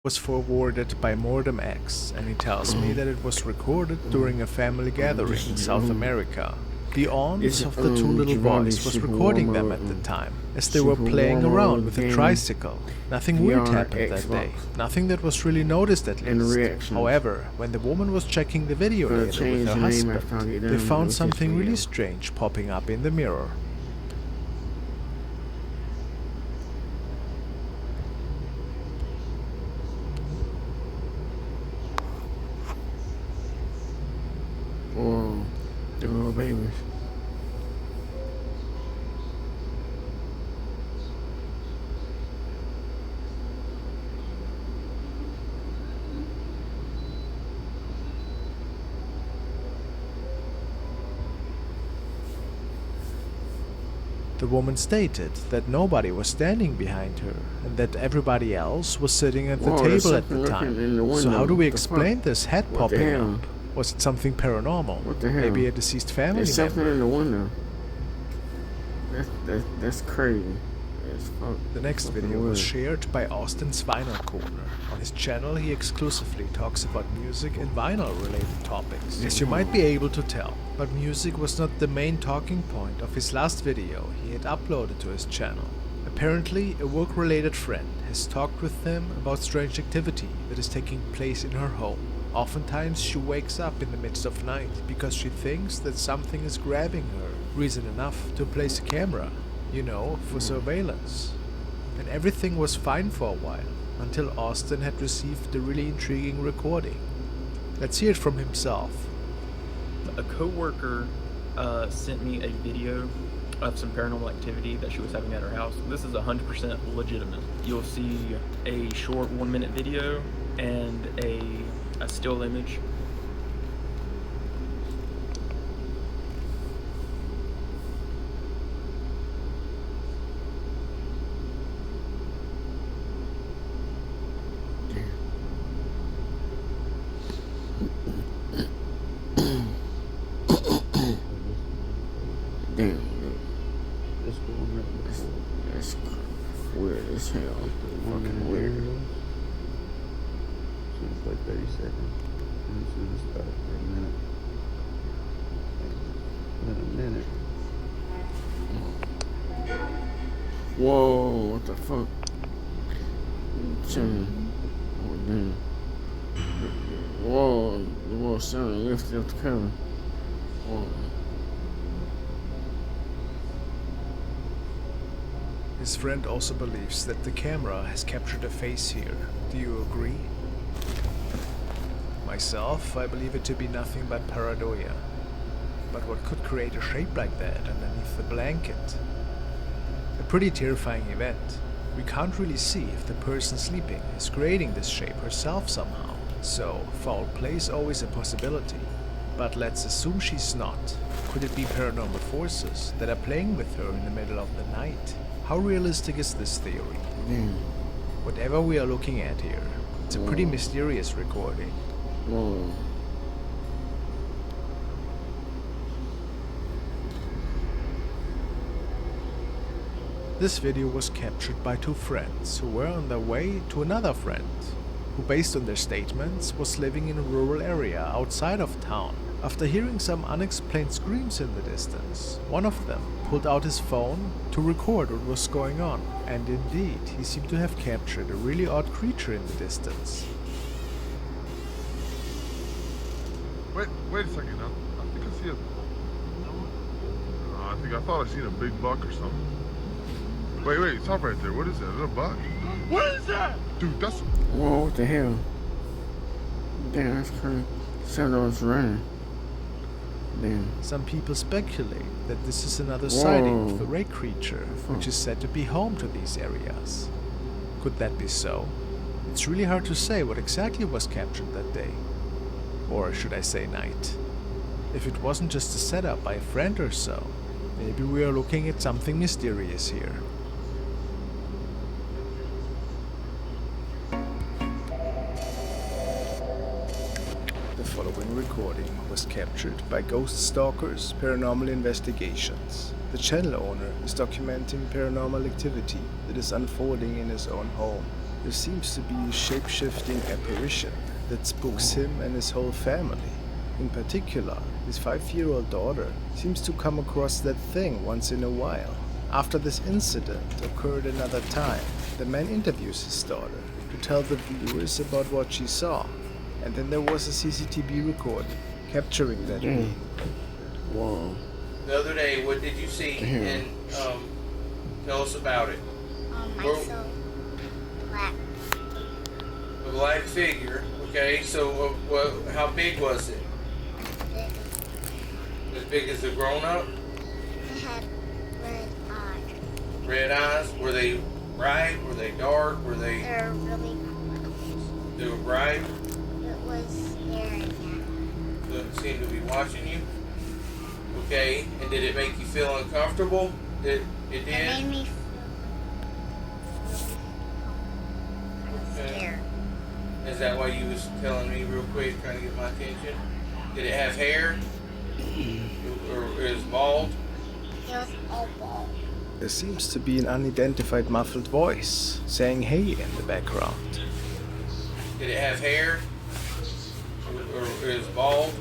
Was forwarded by Mordem X, and he tells me that it was recorded during a family gathering in South America. The aunt of the two little boys was recording them at the time, as they were playing around with a tricycle. Nothing weird happened that day, nothing that was really noticed at least. However, when the woman was checking the video later with her husband, they found something really strange popping up in the mirror. Whoa, the little babies. The woman stated that nobody was standing behind her and that everybody else was sitting at the table at the time. So how do we explain this head popping up? Was it something paranormal? What the hell? Maybe a deceased family There's something member? in the window. That's crazy. As fuck. The next video was shared by Austin's Vinyl Corner. On his channel he exclusively talks about music and vinyl related topics, as you might be able to tell. But music was not the main talking point of his last video he had uploaded to his channel. Apparently, a work-related friend has talked with them about strange activity that is taking place in her home. Oftentimes she wakes up in the midst of night because she thinks that something is grabbing her. Reason enough to place a camera, you know, for surveillance. And everything was fine for a while, until Austin had received a really intriguing recording. Let's hear it from himself. A coworker sent me a video of some paranormal activity that she was having at her house. This is 100% legitimate. You'll see a short 1-minute video and a still image. Damn, that's weird as hell. Fucking weird. It's like 30 seconds. And it's gonna start for a minute. In a minute. Whoa, what the fuck? Chilling. Oh, damn. Whoa, son, lifted up the cover. Whoa. His friend also believes that the camera has captured a face here. Do you agree? Myself, I believe it to be nothing but paranoia. But what could create a shape like that underneath the blanket? A pretty terrifying event. We can't really see if the person sleeping is creating this shape herself somehow. So, foul play is always a possibility. But let's assume she's not. Could it be paranormal forces that are playing with her in the middle of the night? How realistic is this theory? Whatever we are looking at here, it's a pretty mysterious recording. Whoa. This video was captured by two friends who were on their way to another friend, who based on their statements was living in a rural area outside of town. After hearing some unexplained screams in the distance, one of them pulled out his phone to record what was going on, and indeed, he seemed to have captured a really odd creature in the distance. Wait a second. I think I see a. I thought I seen a big buck or something. Wait, stop right there. What is that? Is that a buck? What is that? Dude, that's. Whoa, what the hell? Damn, that's crazy. Sounded like it's running. Damn. Some people speculate that this is another sighting of the ray creature, which is said to be home to these areas. Could that be so? It's really hard to say what exactly was captured that day. Or should I say night? If it wasn't just a setup by a friend or so, maybe we are looking at something mysterious here. The following recording was captured by Ghost Stalkers Paranormal Investigations. The channel owner is documenting paranormal activity that is unfolding in his own home. There seems to be a shape-shifting apparition that spooks him and his whole family. In particular, his 5-year-old daughter seems to come across that thing once in a while. After this incident occurred another time, the man interviews his daughter to tell the viewers about what she saw. And then there was a CCTV recording capturing that being. Whoa. The other day, what did you see? Damn. And tell us about it. I Well- saw black. A black figure. Okay, so how big was it? As big as a grown-up? It had red eyes. Red eyes? Were they bright? Were they dark? Were they? They're really close. They were bright. It was staring at me. So it seemed to be watching you. Okay, and did it make you feel uncomfortable? It It did. made me feel kind of Okay. scared. Is that why you was telling me real quick, trying to get my attention? Did it have hair? Or it was bald? It was all bald. There seems to be an unidentified muffled voice saying hey in the background. Did it have hair? Or it was bald?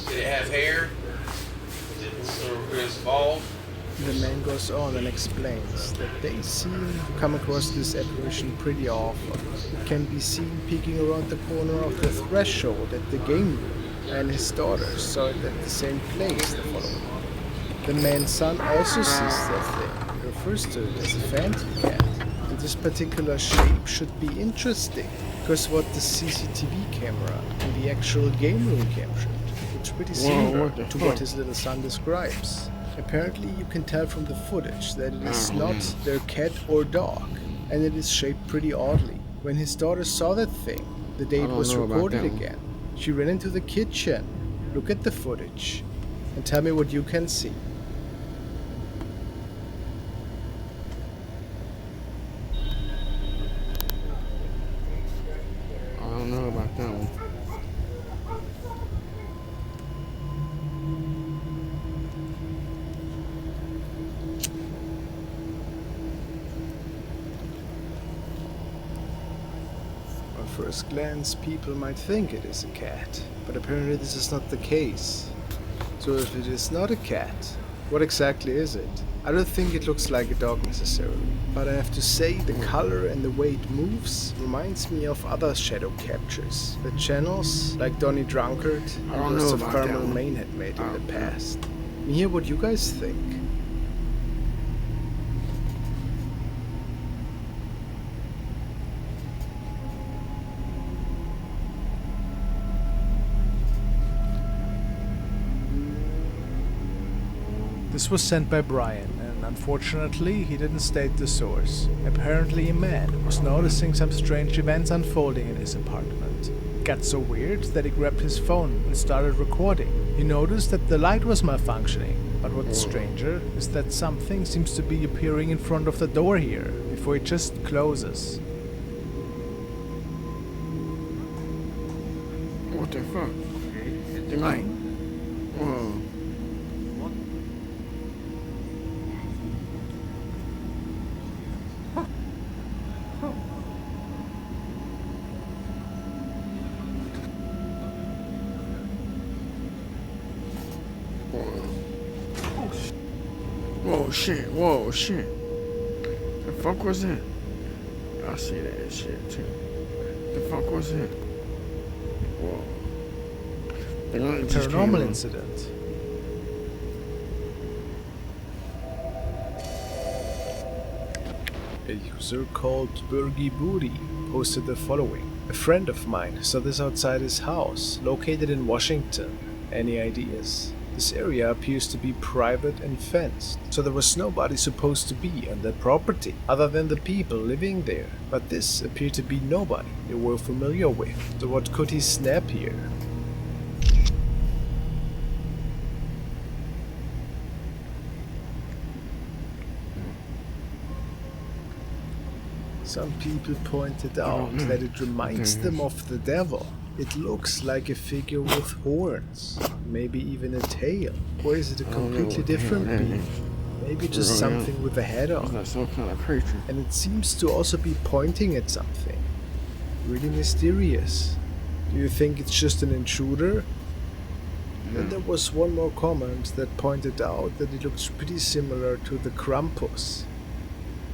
Did it have hair? Or it was bald? The man goes on and explains that they seem to come across this apparition pretty often. It can be seen peeking around the corner of the threshold at the game room, and his daughter saw it at the same place the following week. The man's son also sees that thing. He refers to it as a phantom cat. And this particular shape should be interesting, because what the CCTV camera and the actual game room captured looks pretty similar what the to fuck? what his little son describes. Apparently, you can tell from the footage that it is not their cat or dog, and it is shaped pretty oddly. When his daughter saw that thing, the day I it don't was know about recorded that one. again, she ran into the kitchen. Look at the footage and tell me what you can see. I don't know about that one. On first glance, people might think it is a cat, but apparently this is not the case. So if it is not a cat, what exactly is it? I don't think it looks like a dog necessarily, but I have to say the color and the way it moves reminds me of other shadow captures that channels like Donnie Drunkard I and don't Burst know of about that Carmel one. Maine had made in I the don't know. past. And hear what you guys think. This was sent by Brian, and unfortunately he didn't state the source. Apparently a man was noticing some strange events unfolding in his apartment. It got so weird that he grabbed his phone and started recording. He noticed that the light was malfunctioning, but what's stranger is that something seems to be appearing in front of the door here, before it just closes. What the fuck? The light. Whoa. Whoa, shit. Whoa, shit. The fuck was that? I see that shit too. The fuck was that? Whoa. The light just came Paranormal on. incident. A user called Burgi Booty posted the following. A friend of mine saw this outside his house, located in Washington. Any ideas? This area appears to be private and fenced, so there was nobody supposed to be on that property, other than the people living there. But this appeared to be nobody they were familiar with, so what could he snap here? Some people pointed out know. that it reminds them of the devil. It looks like a figure with horns, maybe even a tail. Or is it a I don't know completely what the hell different that being? is. Maybe just Really? something with a head It's on. like some kind of creature. And it seems to also be pointing at something. Really mysterious. Do you think it's just an intruder? Then there was one more comment that pointed out that it looks pretty similar to the Krampus.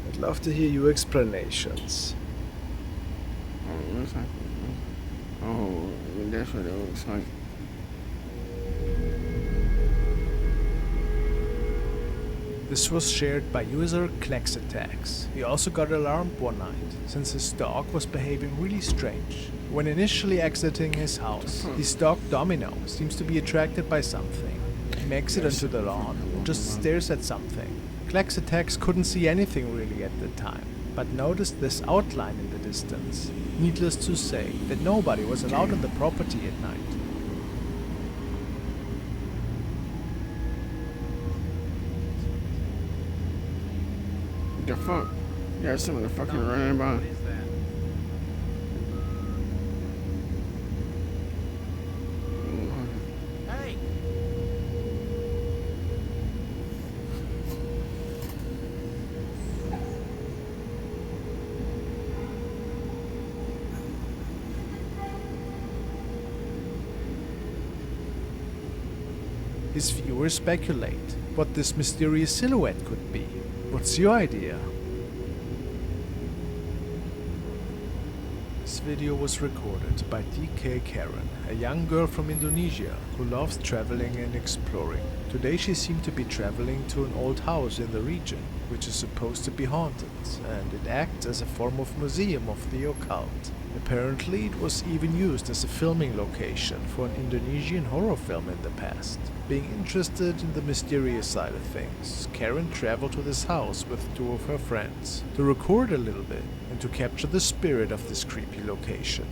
I'd love to hear your explanations. Oh, it looks like. Oh, that's what it looks like. This was shared by user Klexattax. He also got alarmed one night, since his dog was behaving really strange. When initially exiting his house, his dog Domino seems to be attracted by something. He makes it onto the lawn and just stares at something. Klexattax couldn't see anything really at the time, but noticed this outline in the distance. Needless to say that nobody was allowed on the property at night. The fuck? Yeah, someone fucking running by. Hey! His viewers speculate what this mysterious silhouette could be. What's your idea? This video was recorded by DK Karen, a young girl from Indonesia who loves traveling and exploring. Today she seemed to be traveling to an old house in the region, which is supposed to be haunted, and it acts as a form of museum of the occult. Apparently it was even used as a filming location for an Indonesian horror film in the past. Being interested in the mysterious side of things, Karen traveled to this house with two of her friends to record a little bit and to capture the spirit of this creepy location.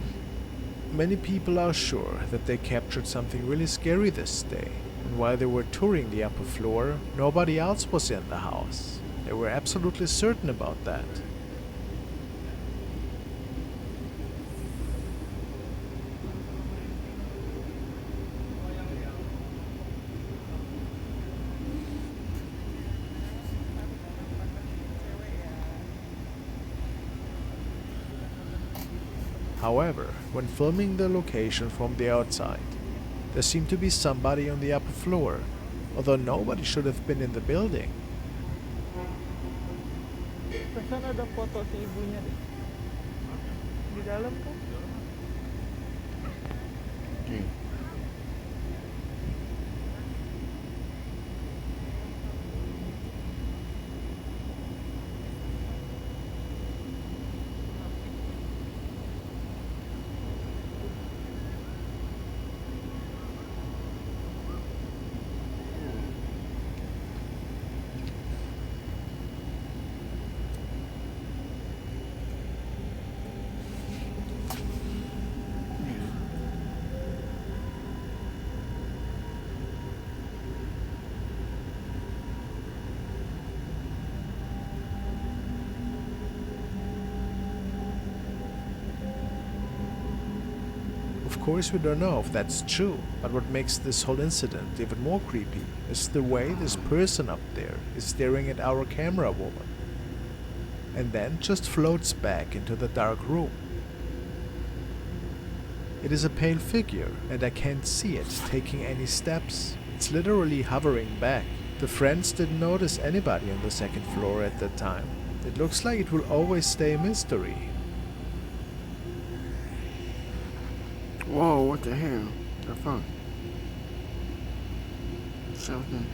Many people are sure that they captured something really scary this day, and while they were touring the upper floor, nobody else was in the house. They were absolutely certain about that. However, when filming the location from the outside, there seemed to be somebody on the upper floor, although nobody should have been in the building. Pesan ada foto si ibunya deh. Di dalam kan? Of course we don't know if that's true, but what makes this whole incident even more creepy is the way this person up there is staring at our camera woman, and then just floats back into the dark room. It is a pale figure, and I can't see it taking any steps. It's literally hovering back. The friends didn't notice anybody on the second floor at that time. It looks like it will always stay a mystery. Whoa, what the hell? The fuck? Something.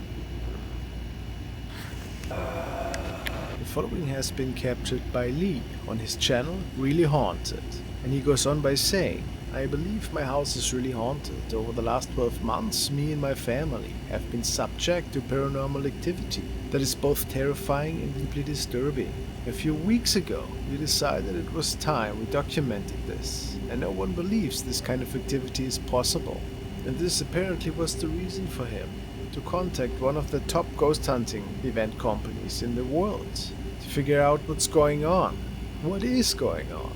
The following has been captured by Lee on his channel Really Haunted, and he goes on by saying, I believe my house is really haunted. Over the last 12 months, me and my family have been subject to paranormal activity that is both terrifying and deeply disturbing. A few weeks ago, we decided it was time we documented this, and no one believes this kind of activity is possible. And this apparently was the reason for him to contact one of the top ghost hunting event companies in the world to figure out what's going on. What is going on?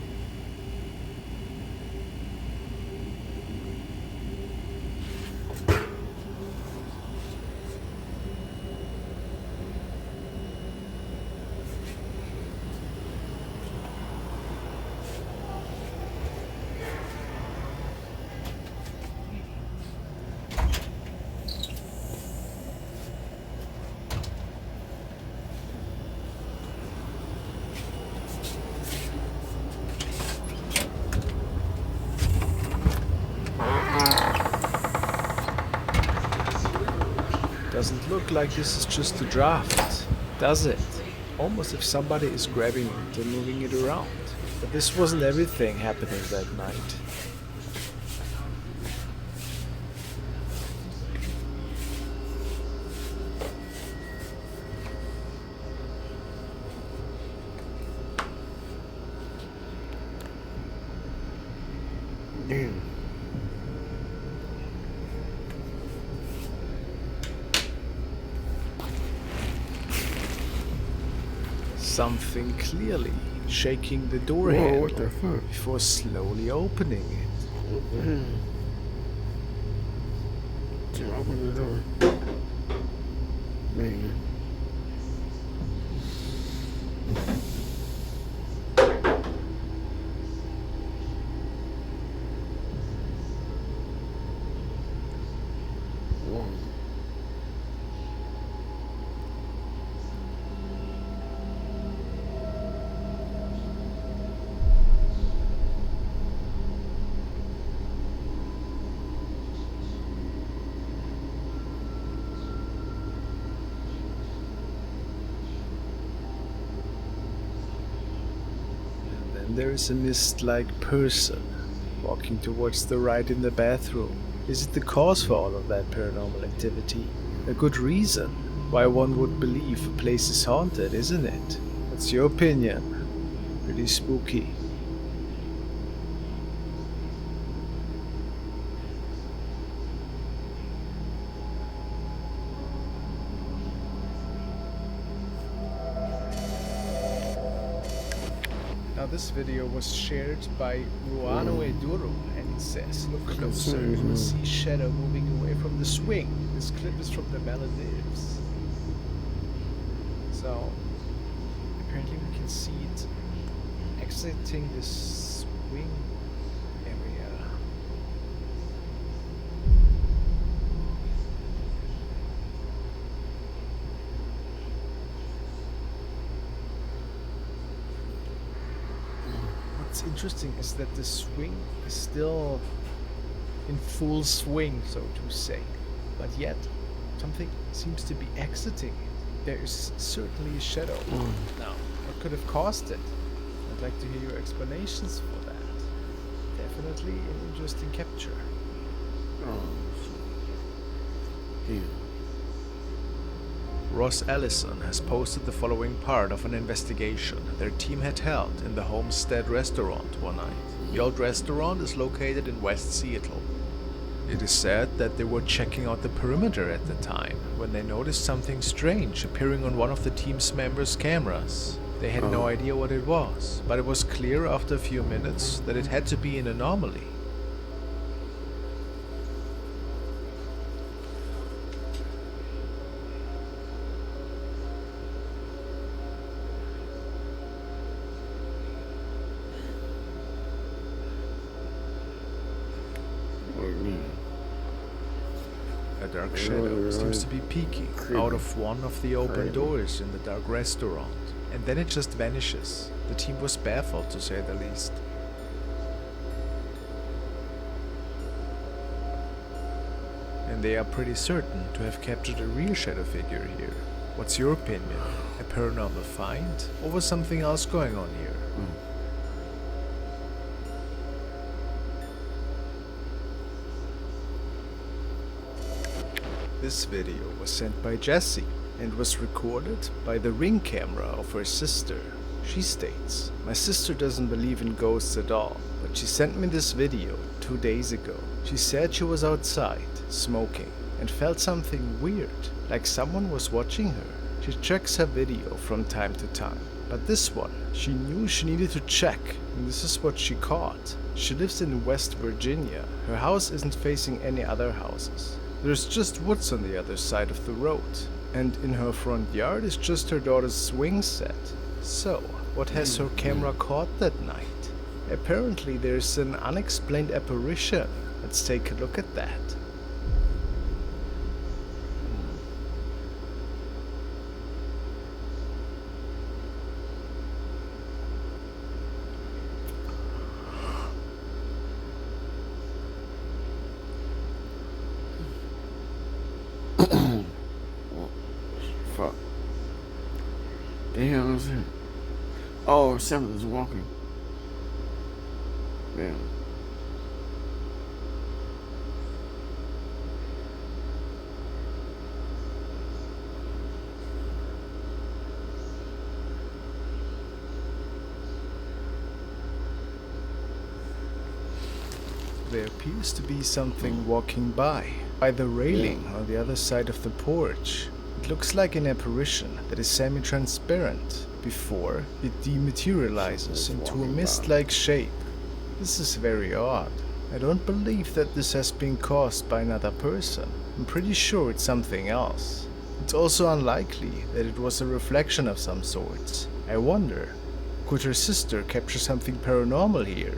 doesn't look like this is just a draft, does it? Almost if somebody is grabbing it and moving it around. But this wasn't everything happening that night. Damn. Something clearly shaking the door Whoa, handle what the fuck? before slowly opening it. Just open the door. Man. Whoa. And then there is a mist-like person walking towards the right in the bathroom. Is it the cause for all of that paranormal activity? A good reason why one would believe a place is haunted, isn't it? What's your opinion? Pretty spooky. Now this video was shared by Ruano Eduro, and it says, look closer, you will see shadow moving away from the swing. This clip is from the Maldives. So, apparently we can see it exiting this swing area. What's interesting is that the swing is still in full swing, so to say, but yet something seems to be exiting it. There is certainly a shadow. Now, what could have caused it? I'd like to hear your explanations for that. Definitely an interesting capture. Oh, shit. Damn. Ross Ellison has posted the following part of an investigation their team had held in the Homestead restaurant one night. The old restaurant is located in West Seattle. It is said that they were checking out the perimeter at the time when they noticed something strange appearing on one of the team's members' cameras. They had no idea what it was, but it was clear after a few minutes that it had to be an anomaly. What do you mean? A dark shadow seems to be peeking out of one of the open doors in the dark restaurant, and then it just vanishes. The team was baffled, to say the least. And they are pretty certain to have captured a real shadow figure here. What's your opinion? A paranormal find? Or was something else going on here? This video was sent by Jessie and was recorded by the Ring camera of her sister. She states, "My sister doesn't believe in ghosts at all, but she sent me this video 2 days ago. She said she was outside, smoking, and felt something weird, like someone was watching her. She checks her video from time to time, but this one, she knew she needed to check, and this is what she caught. She lives in West Virginia. Her house isn't facing any other houses. There's just woods on the other side of the road, and in her front yard is just her daughter's swing set. So, what has her camera caught that night? Apparently there's an unexplained apparition. Let's take a look at that." What is it? Oh, something's walking. Yeah. There appears to be something walking by the railing on the other side of the porch. It looks like an apparition that is semi-transparent before it dematerializes into a mist-like shape. This is very odd. I don't believe that this has been caused by another person. I'm pretty sure it's something else. It's also unlikely that it was a reflection of some sorts. I wonder, could her sister capture something paranormal here?